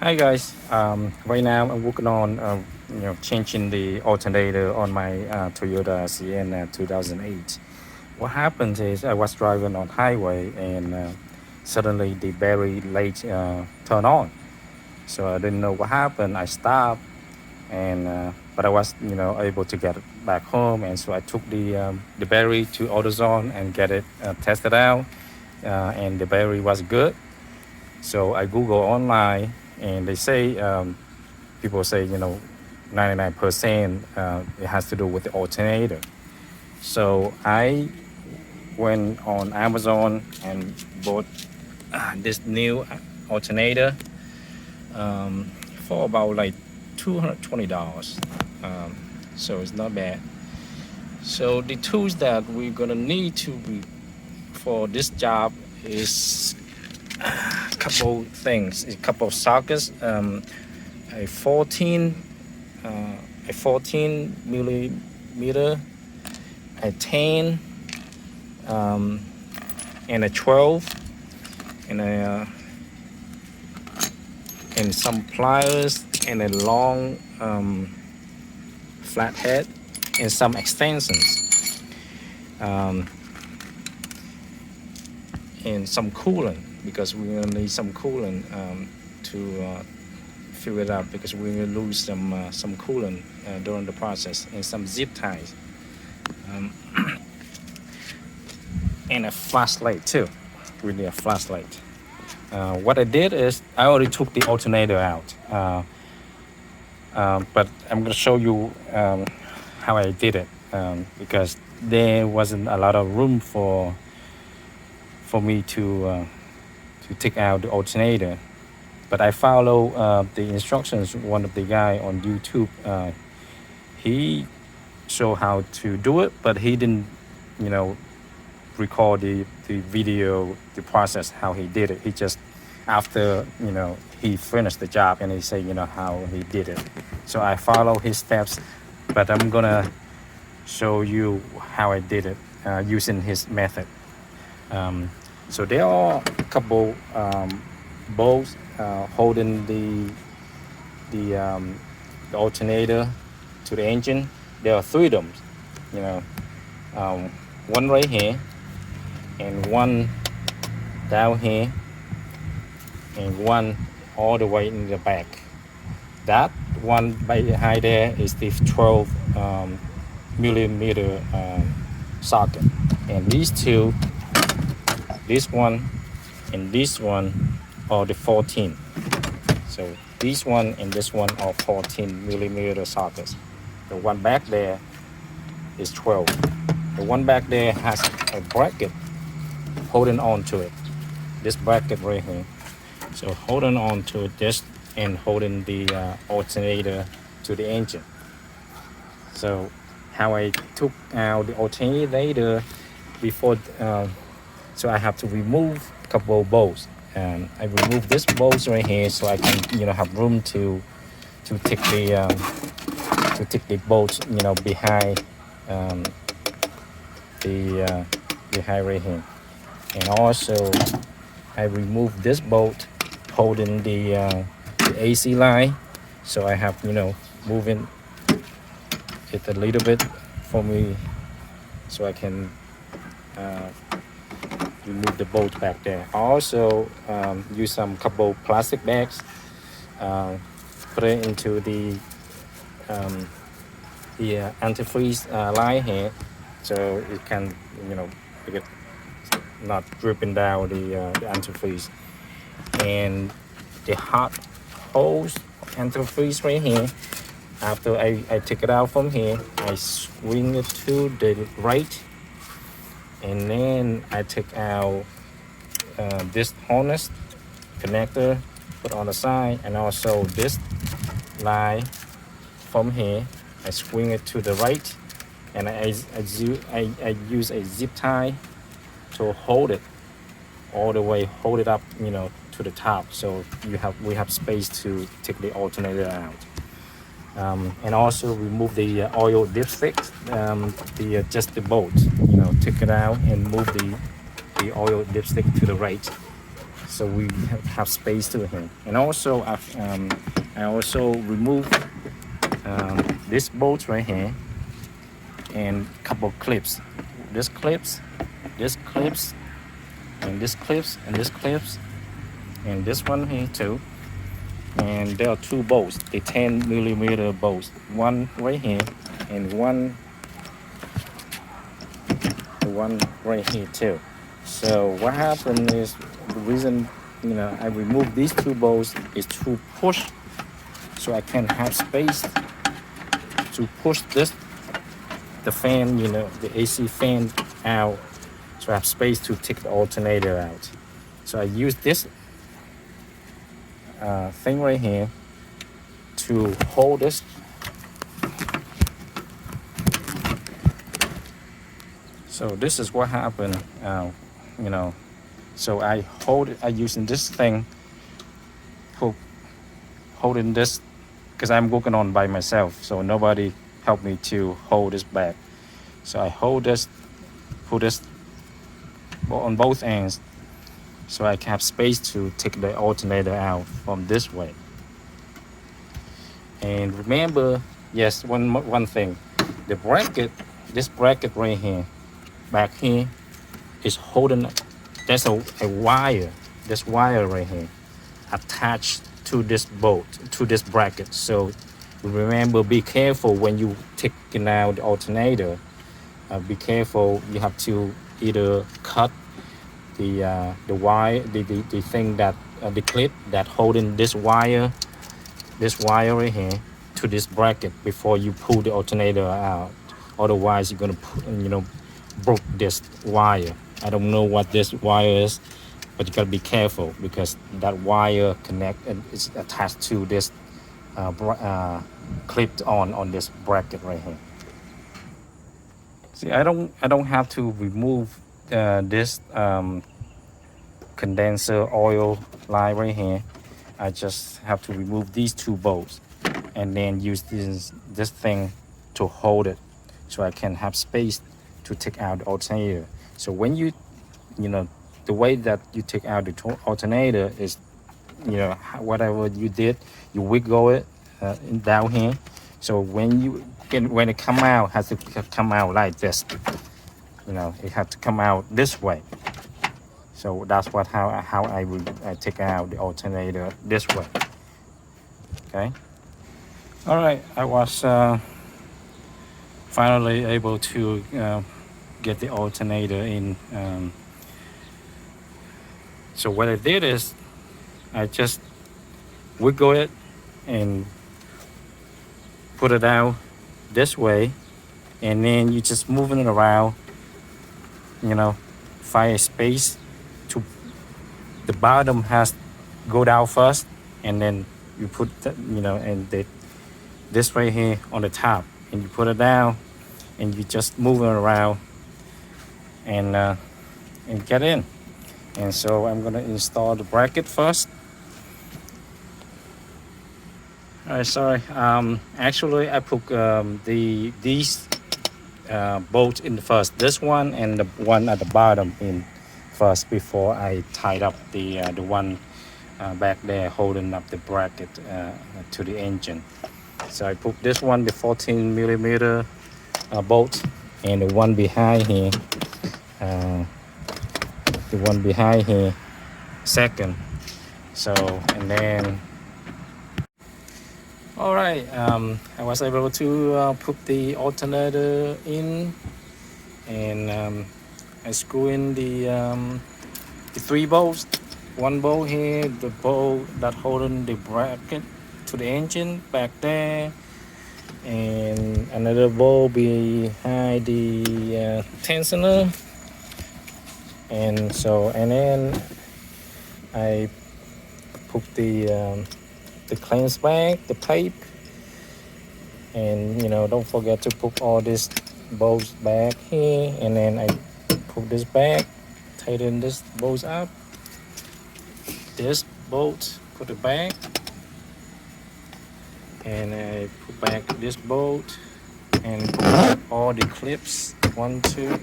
Hi guys. Right now I'm working on changing the alternator on my Toyota Sienna 2008. What happened is I was driving on highway and suddenly the battery light turned on. So I didn't know what happened. I stopped and but I was able to get it back home, and so I took the battery to AutoZone and get it tested out, and the battery was good. So I Google online, and they say people say 99% it has to do with the alternator. So I went on Amazon and bought this new alternator for about like $220. So it's not bad. So the tools that we're gonna need for this job is a couple things, a couple of sockets, a 14 millimeter, a 10, and a 12, and and some pliers, and a long flathead, and some extensions, and some coolant, because we're gonna need some coolant to fill it up, because we're gonna lose some coolant during the process, and some zip ties, and a flashlight too. We need a flashlight. What I did is I already took the alternator out, but I'm gonna show you how I did it, because there wasn't a lot of room for me to take out the alternator. But I follow the instructions. One of the guy on YouTube, he showed how to do it, but he didn't, record the video, the process how he did it. He just after he finished the job, and he said how he did it. So I follow his steps, but I'm gonna show you how I did it using his method. So there are a couple bolts holding the alternator to the engine. There are three of them, one right here, and one down here, and one all the way in the back. That one behind there is the 12 millimeter socket, and these two, this one and this one, are the 14. So this one and this one are 14 millimeter sockets. The one back there is 12. The one back there has a bracket holding on to it. This bracket right here. So holding on to this and holding the alternator to the engine. So how I took out the alternator before, so I have to remove a couple of bolts. I remove this bolts right here so I can have room to take the bolts behind behind right here. And also I remove this bolt holding the AC line, so I have moving it a little bit for me so I can remove the bolt back there. I also use some couple plastic bags, put it into the antifreeze line here, so it can it not dripping down the antifreeze. And the hot hose antifreeze right here, after I take it out from here, I swing it to the right, and then I take out this harness connector, put on the side, and also this line from here. I swing it to the right, and I use a zip tie to hold it all the way, hold it up to the top, so we have space to take the alternator out. And also remove the oil dipstick, just the bolt, take it out and move the oil dipstick to the right. so we have space to here. And also I also remove this bolt right here and couple clips. This clips, this clips, and this clips, and this clips, and this one here too. And there are two bolts, the 10mm bolts, one right here and one right here too. So what happened is, the reason I remove these two bolts is to push, so I can have space to push the fan, the AC fan out, so I have space to take the alternator out. So I use this thing right here to hold this. So this is what happened, so I hold it, I using this thing, holding this, because I'm working on by myself, so nobody helped me to hold this back. So I hold this, put this on both ends, so I can have space to take the alternator out from this way. And remember, yes, one thing, the bracket, this bracket right here, back here, is holding. There's a wire, this wire right here, attached to this bolt, to this bracket. So remember, be careful when you taking out the alternator. Be careful. You have to either cut the wire, the thing that the clip that holding this wire right here to this bracket before you pull the alternator out. Otherwise, you're gonna broke this wire. I don't know what this wire is, but you gotta be careful, because that wire connect and it's attached to this clipped on this bracket right here. See, I don't have to remove this condenser oil line right here. I just have to remove these two bolts and then use this thing to hold it, so I can have space to take out the alternator. So when the way that you take out the alternator is, whatever you did, you wiggle it down here. So when it come out, has to come out like this. It has to come out this way. So that's how I take out the alternator this way. Okay. All right. I was finally able to get the alternator in. So what I did is I just wiggle it and put it out this way, and then you just moving it around, find a space to the bottom has go down first, and then you put this right here on the top, and you put it down, and you just move it around and get in. And so I'm gonna install the bracket first. All right, sorry. Actually, I put these bolts in first. This one and the one at the bottom in first before I tied up the one back there holding up the bracket to the engine. So I put this one, the 14mm bolt, and the one behind here. The one behind here second. So, and then all right, I was able to put the alternator in, and I screw in the 3 bolts. One bolt here, the bolt that holding the bracket to the engine back there, and another bolt behind the tensioner. And then I put the cleanse bag, the pipe, and don't forget to put all these bolts back here. And then I put this back, tighten this bolts up. This bolt, put it back, and I put back this bolt and put back all the clips, 1, 2,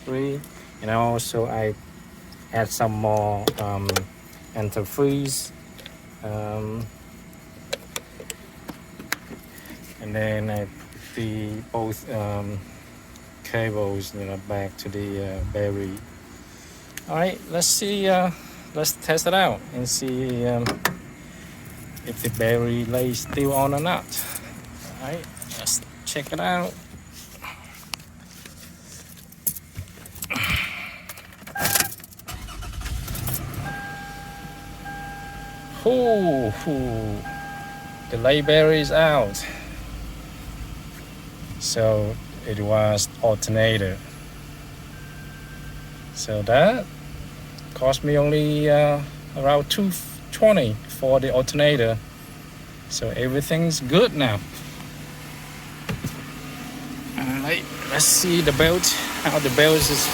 3. And also I add some more antifreeze, and then I put the both cables, back to the bearing. All right, let's see. Let's test it out and see if the bearing lays still on or not. All right, let's check it out. The lay bearing is out. So it was alternator. So that cost me only around $220 for the alternator. So everything's good now. Alright, let's see the belt, how the belt is.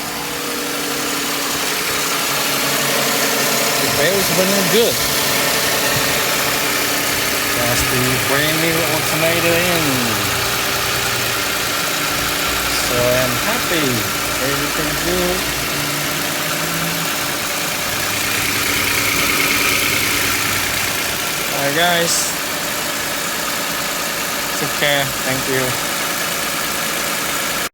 The belt is running good. That's the brand new alternator in. So I'm happy, everything's good. Alright guys, take care, thank you.